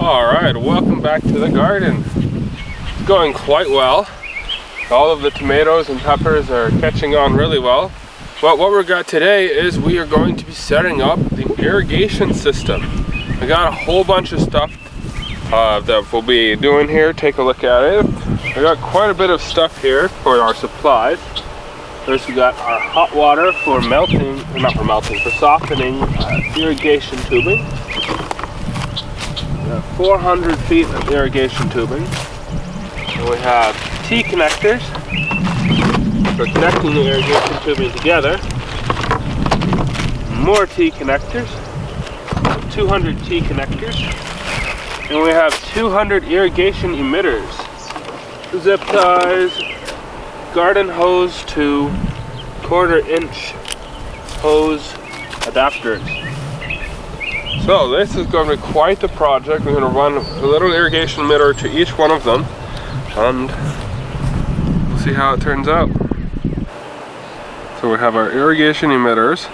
Alright, welcome back to the garden. It's going quite well. All of the tomatoes and peppers are catching on really well. But what we've got today is we are going to be setting up the irrigation system. I got a whole bunch of stuff that we'll be doing here. Take a look at it. I got quite a bit of stuff here for our supplies. First we got our hot water for melting, for softening irrigation tubing. We have 400 feet of irrigation tubing. And we have T-connectors for connecting the irrigation tubing together. More T-connectors, 200 T-connecters. And we have 200 irrigation emitters, zip ties, garden hose to 1/4-inch hose adapters. So this is going to be quite the project. We're going to run a little irrigation emitter to each one of them, and we'll see how it turns out. So we have our irrigation emitters.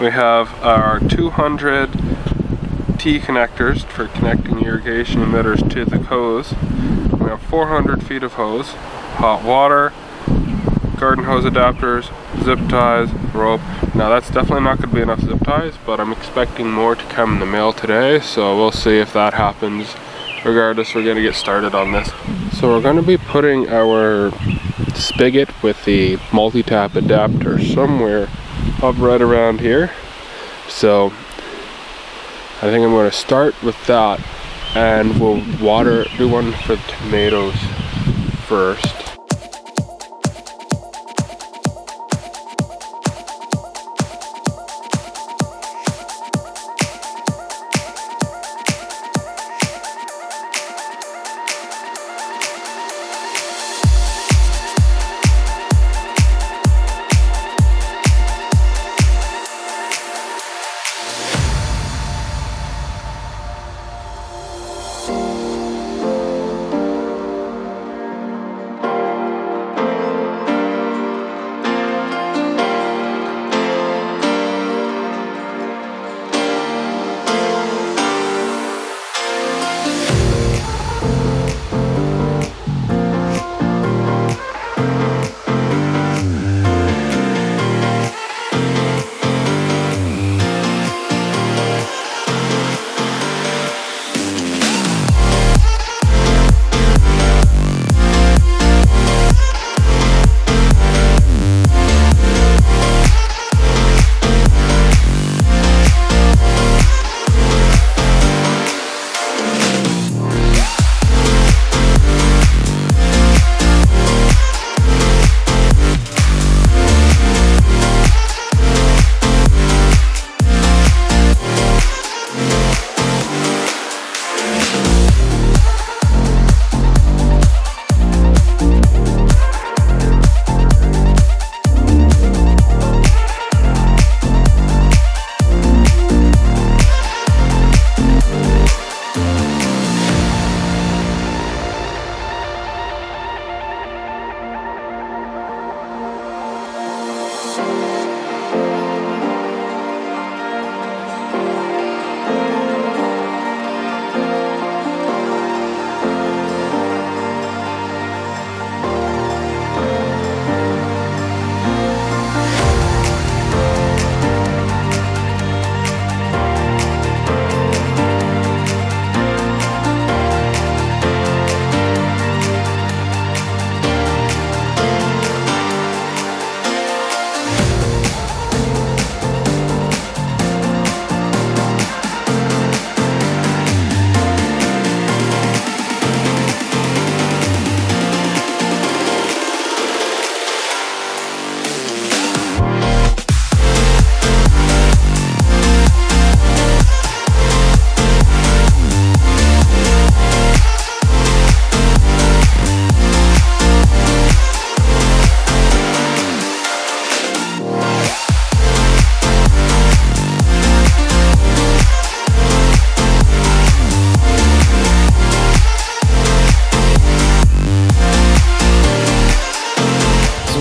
We have our 200 T connectors for connecting irrigation emitters to the hose. We have 400 feet of hose, hot water, garden hose adapters, zip ties, rope. Now that's definitely not going to be enough zip ties, but I'm expecting more to come in the mail today, so we'll see if that happens. Regardless, we're going to get started on this. So we're going to be putting our spigot with the multi-tap adapter somewhere up right around here. So I think I'm going to start with that, and we'll do one for the tomatoes first.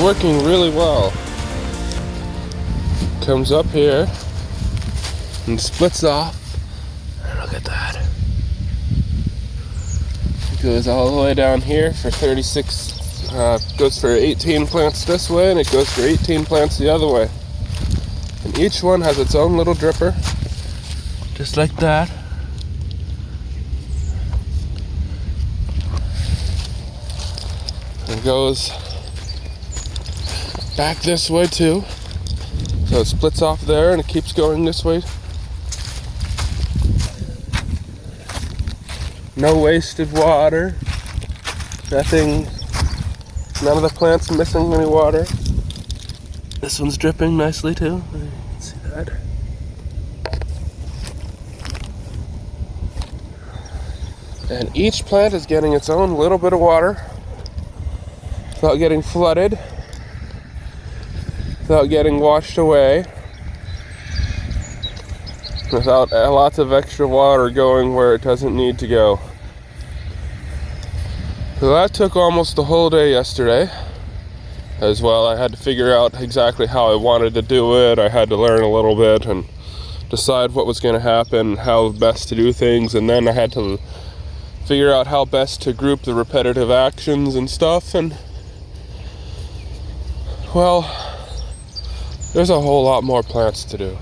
Working really well. Comes up here and splits off. And look at that. goes all the way down here for 36, goes for 18 plants this way, and it goes for 18 plants the other way. And each one has its own little dripper, just like that. It goes back this way too. So it splits off there and it keeps going this way. No wasted water. Nothing, none of the plants missing any water. This one's dripping nicely too. You can see that. And each plant is getting its own little bit of water without getting flooded, without getting washed away, without lots of extra water going where it doesn't need to go. So that took almost the whole day yesterday as well. I had to figure out exactly how I wanted to do it. I had to learn a little bit and decide what was going to happen, how best to do things, and then I had to figure out how best to group the repetitive actions and stuff. And well, there's a whole lot more plants to do.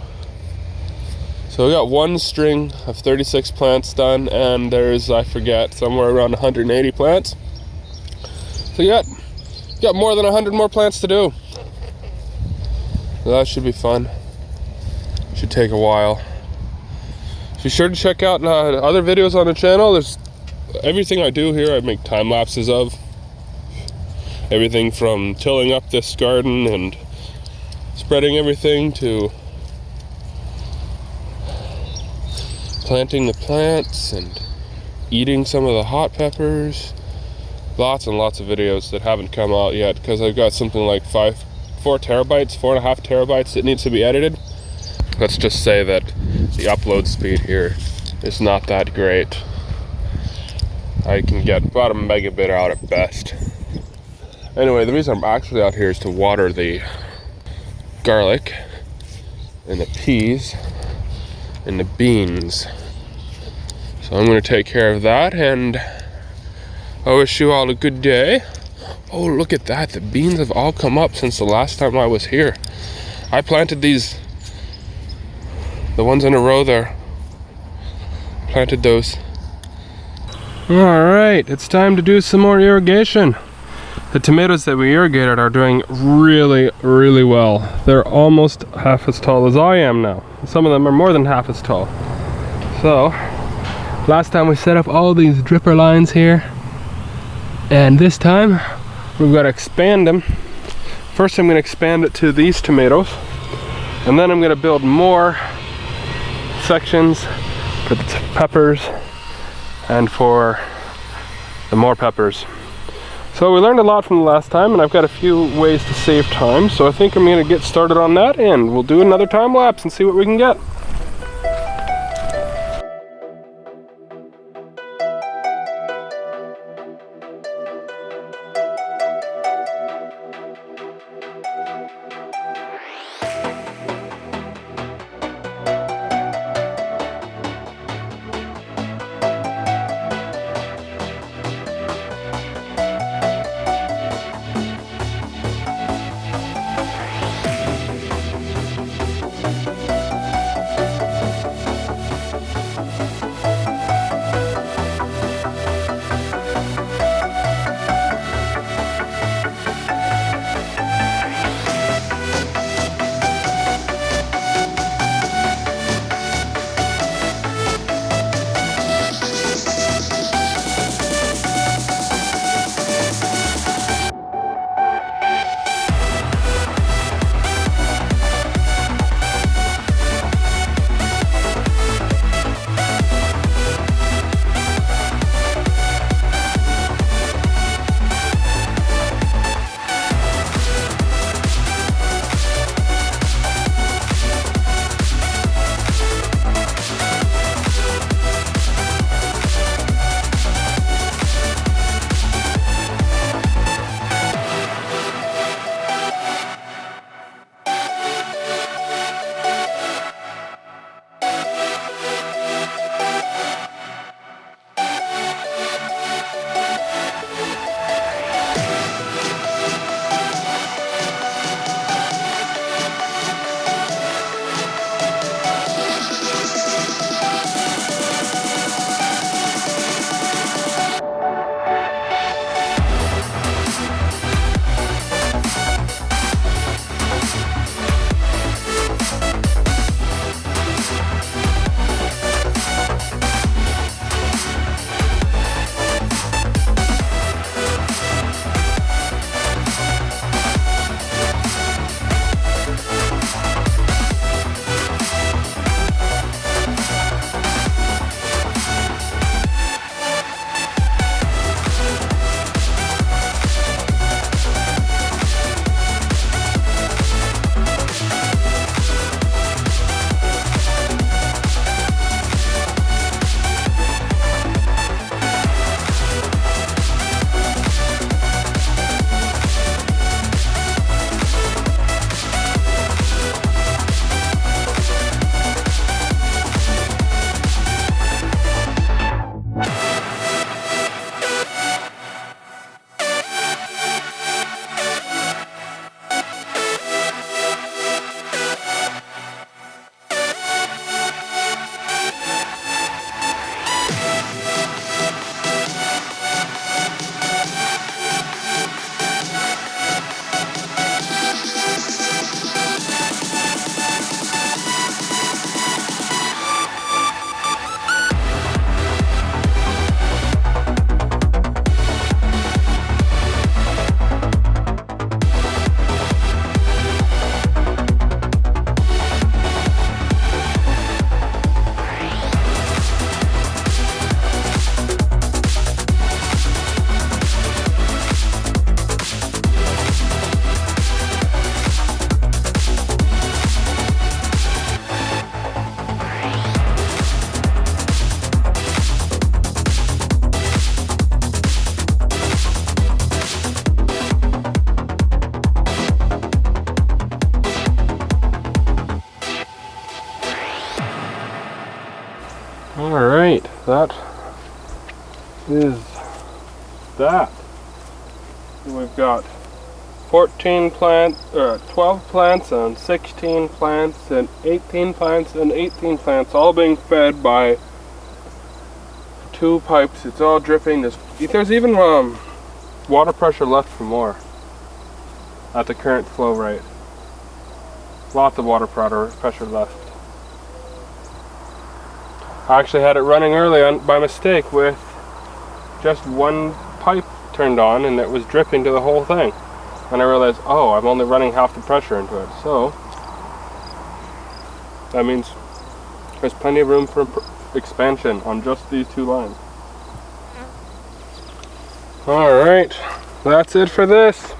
So we got one string of 36 plants done, and there's, I forget, somewhere around 180 plants. So you got more than 100 more plants to do. So that should be fun. Should take a while. Be sure to check out other videos on the channel. There's everything I do here, I make time lapses of. Everything from tilling up this garden and spreading everything to planting the plants and eating some of the hot peppers. Lots and lots of videos that haven't come out yet because I've got something like 4.5 terabytes that needs to be edited. Let's just say that the upload speed here is not that great. I can get about a megabit out at best. Anyway, the reason I'm actually out here is to water the garlic and the peas and the beans. So I'm going to take care of that, and I wish you all a good day. Oh, look at that. The beans have all come up since the last time I was here. I planted these, the ones in a row there. Planted those. Alright, it's time to do some more irrigation. The tomatoes that we irrigated are doing really, really well. They're almost half as tall as I am now. Some of them are more than half as tall. So, last time we set up all these dripper lines here, and this time we've got to expand them. First I'm going to expand it to these tomatoes, and then I'm going to build more sections for the peppers and for the more peppers. So we learned a lot from the last time, and I've got a few ways to save time, so I think I'm going to get started on that, and we'll do another time lapse and see what we can get. right, that is that. We've got 14 plants, or 12 plants and 16 plants and 18 plants and 18 plants, all being fed by 2 pipes. It's all dripping. There's even water pressure left for more at the current flow rate. Lots of water pressure left. I actually had it running early by mistake with just one pipe turned on, and it was dripping to the whole thing. And I realized, oh, I'm only running half the pressure into it. So that means there's plenty of room for expansion on just these 2 lines. Alright, that's it for this.